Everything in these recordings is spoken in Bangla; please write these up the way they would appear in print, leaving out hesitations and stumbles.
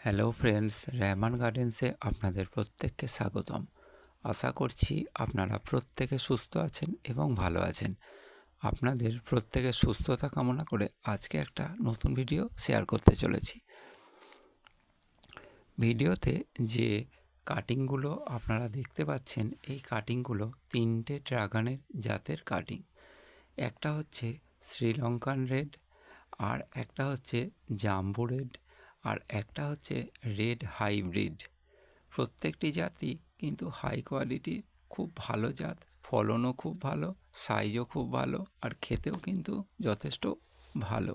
হ্যালো ফ্রেন্ডস, রেহমান গার্ডেন্সে আপনাদের প্রত্যেককে স্বাগতম। আশা করছি আপনারা প্রত্যেকে সুস্থ আছেন এবং ভালো আছেন। আপনাদের প্রত্যেকের সুস্থতা কামনা করে আজকে একটা নতুন ভিডিও শেয়ার করতে চলেছি। ভিডিওতে যে কাটিংগুলো আপনারা দেখতে পাচ্ছেন, এই কাটিংগুলো তিনটে ড্রাগনের জাতের কাটিং। একটা হচ্ছে শ্রীলঙ্কান রেড, আর একটা হচ্ছে জাম্বু রেড, আর একটা হচ্ছে রেড হাইব্রিড। প্রত্যেকটি জাতই কিন্তু হাই কোয়ালিটির, খুব ভালো জাত, ফলনও খুব ভালো, সাইজও খুব ভালো, আর খেতেও কিন্তু যথেষ্ট ভালো।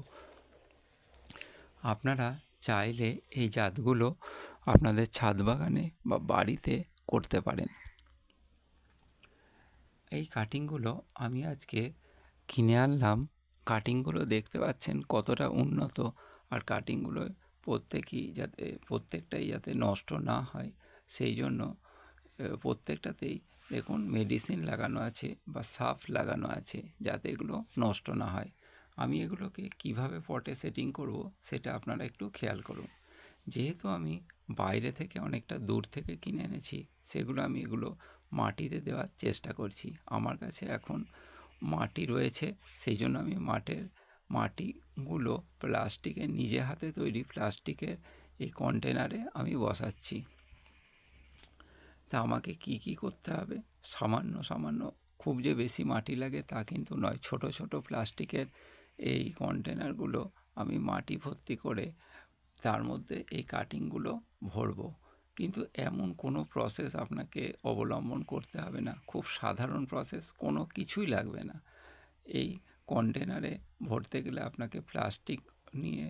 আপনারা চাইলে এই জাতগুলো আপনাদের ছাদ বাগানে বা বাড়িতে করতে পারেন। এই কাটিংগুলো আমি আজকে কিনে আনলাম। কাটিংগুলো দেখতে পাচ্ছেন কতটা উন্নত, আর কাটিংগুলো প্রত্যেকটাই যাতে নষ্ট না হয় সেই জন্য প্রত্যেকটাতেই দেখুন মেডিসিন লাগানো আছে বা সাফ লাগানো আছে, যাতে এগুলো নষ্ট না হয়। আমি এগুলোকে কিভাবে পটে সেটিং করব সেটা আপনারা একটু খেয়াল করুন। যেহেতু আমি বাইরে থেকে অনেকটা দূর থেকে কিনে এনেছি, সেগুলো আমি এগুলো মাটিতে দেওয়ার চেষ্টা করছি। আমার কাছে এখন মাটি রয়েছে, সেই জন্য আমি মাটিগুলো প্লাস্টিকের, নিজে হাতে তৈরি প্লাস্টিকের এই কন্টেনারে আমি বসাচ্ছি। তা আমাকে কি করতে হবে? সামান্য খুব যে বেশি মাটি লাগে তা কিন্তু নয়। ছোট ছোট প্লাস্টিকের এই কন্টেনারগুলো আমি মাটি ভর্তি করে তার মধ্যে এই কাটিংগুলো ভরবো। কিন্তু এমন কোনো প্রসেস আপনাকে অবলম্বন করতে হবে না, খুব সাধারণ প্রসেস, কোনো কিছুই লাগবে না। এই কন্টেনারে ভরতে গেলে আপনাকে প্লাস্টিক নিয়ে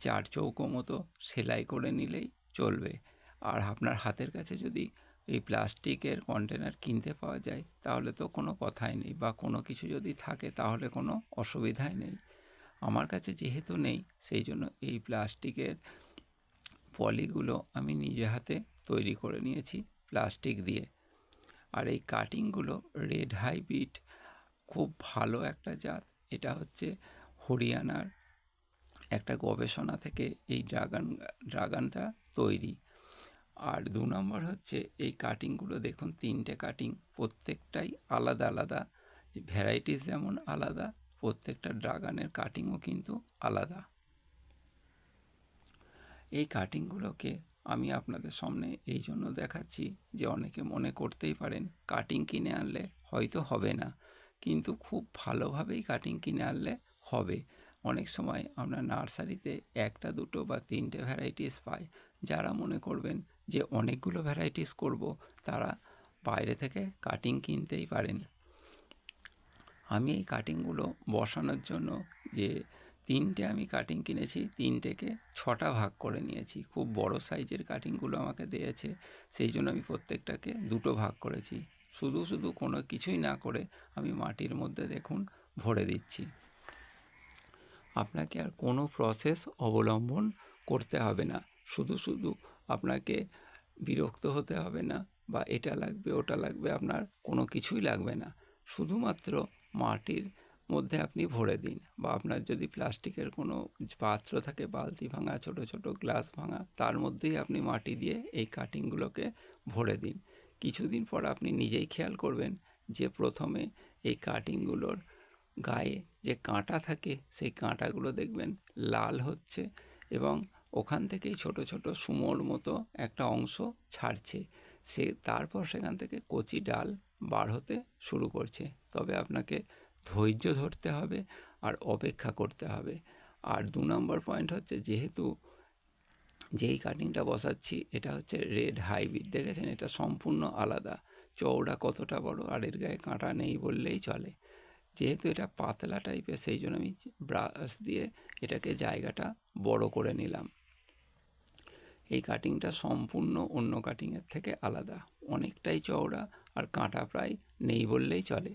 4 চৌকো মতো সেলাই করে নিলেই চলবে। আর আপনার হাতের কাছে যদি এই প্লাস্টিকের কন্টেনার কিনতে পাওয়া যায় তাহলে তো কোনো কথাই নেই, বা কোনো কিছু যদি থাকে তাহলে কোনো অসুবিধাই নেই। আমার কাছে যেহেতু নেই, সেই জন্য এই প্লাস্টিকের পলিগুলো আমি নিজে হাতে তৈরি করে নিয়েছি প্লাস্টিক দিয়ে। আর এই কাটিংগুলো রেড হাইব্রিড খুব ভালো একটা জাত। এটা হচ্ছে হরিয়ানার একটা গবেষণা থেকে এই ড্রাগনটা তৈরি। আর 2 নম্বর হচ্ছে এই কাটিংগুলো দেখুন, 3টে কাটিং, প্রত্যেকটাই আলাদা আলাদা। ভ্যারাইটিস যেমন আলাদা, প্রত্যেকটা ড্রাগনের কাটিংও কিন্তু আলাদা। এই কাটিংগুলোকে আমি আপনাদের সামনে এই জন্য দেখাচ্ছি যে অনেকে মনে করতেই পারেন কাটিং কিনে আনলে হয়তো হবে না, কিন্তু খুব ভালোভাবেই কাটিং কিনে আনলে হবে। অনেক সময় আমরা নার্সারিতে 1টা 2টো বা 3টে ভ্যারাইটিস পাই। যারা মনে করবেন যে অনেকগুলো ভ্যারাইটিস করব, তারা বাইরে থেকে কাটিং কিনতেই পারেন। আমি এই কাটিংগুলো বসানোর জন্য যে 3টে আমি কাটিং কিনেছি, 3টেকে 6টা ভাগ করে নিয়েছি। খুব বড় সাইজের কাটিংগুলো আমাকে দিয়েছে, সেই জন্য আমি প্রত্যেকটাকে 2টো ভাগ করেছি। শুধু কোনো কিছুই না করে আমি মাটির মধ্যে দেখুন ভরে দিচ্ছি। আপনাকে আর কোনো প্রসেস অবলম্বন করতে হবে না। শুধু আপনাকে বিরক্ত হতে হবে না, বা এটা লাগবে ওটা লাগবে, আপনার কোনো কিছুই লাগবে না। শুধুমাত্র মাটির মধ্যে আপনি ভরে দিন, বা আপনার যদি প্লাস্টিকের কোনো পাত্র থাকে, বালতি ভাঙা, ছোট ছোট গ্লাস ভাঙা, তার মধ্যেই আপনি মাটি দিয়ে এই কাটিংগুলোকে ভরে দিন। কিছুদিন পর আপনি নিজেই খেয়াল করবেন যে প্রথমে এই কাটিংগুলোর গায়ে যে কাঁটা থাকে, সেই কাঁটাগুলো দেখবেন লাল হচ্ছে, এবং ওখান থেকেই ছোট ছোট সুমোর মতো একটা অংশ ছাড়ছে। তারপর সেখান থেকে কচি ডাল বার হতে শুরু করছে। তবে আপনাকে ধৈর্য ধরতে হবে আর অপেক্ষা করতে হবে। আর 2 নম্বর পয়েন্ট হচ্ছে, যেহেতু যেই কাটিংটা বসাচ্ছি এটা হচ্ছে রেড হাইব্রিড, দেখেছেন এটা সম্পূর্ণ আলাদা। চওড়া কতটা বড়, আর এর গায়ে কাঁটা নেই বললেই চলে। যেহেতু এটা পাতলা টাইপের, সেই জন্য আমি ব্রাশ দিয়ে এটাকে জায়গাটা বড় করে নিলাম। এই কাটিংটা সম্পূর্ণ অন্য কাটিংয়ের থেকে আলাদা, অনেকটাই চওড়া, আর কাঁটা প্রায় নেই বললেই চলে।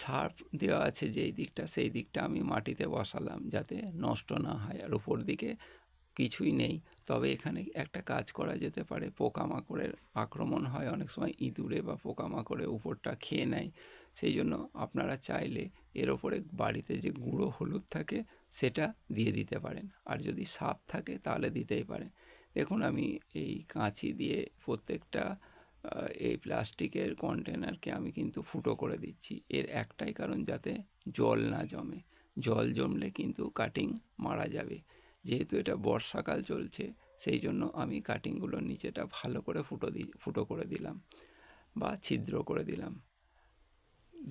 সার্ফ দেওয়া আছে যেই দিকটা, সেই দিকটা আমি মাটিতে বসালাম যাতে নষ্ট না হয়, আর উপর দিকে কিছুই নেই, তবে এখানে একটা কাজ করা যেতে পারে। পোকামাকড়ের আক্রমণ হয় অনেক সময়, ইঁদুরে বা পোকামাকড়ে উপরটা খেয়ে নেয়। সেই জন্য আপনারা চাইলে এর ওপরে বাড়িতে যে গুঁড়ো হলুদ থাকে সেটা দিয়ে দিতে পারেন, আর যদি সাপ থাকে তাহলে দিতেই পারেন। দেখুন আমি এই কাঁচি দিয়ে প্রত্যেকটা এই প্লাস্টিকের কন্টেনারকে আমি কিন্তু ফুটো করে দিচ্ছি। এর একটাই কারণ, যাতে জল না জমে। জল জমলে কিন্তু কাটিং মারা যাবে। যেহেতু এটা বর্ষাকাল চলছে, সেই জন্য আমি কাটিংগুলোর নিচেটা ভালো করে ফুটো করে দিলাম বা ছিদ্র করে দিলাম।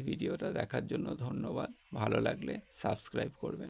ভিডিওটা দেখার জন্য ধন্যবাদ। ভালো লাগলে সাবস্ক্রাইব করবেন।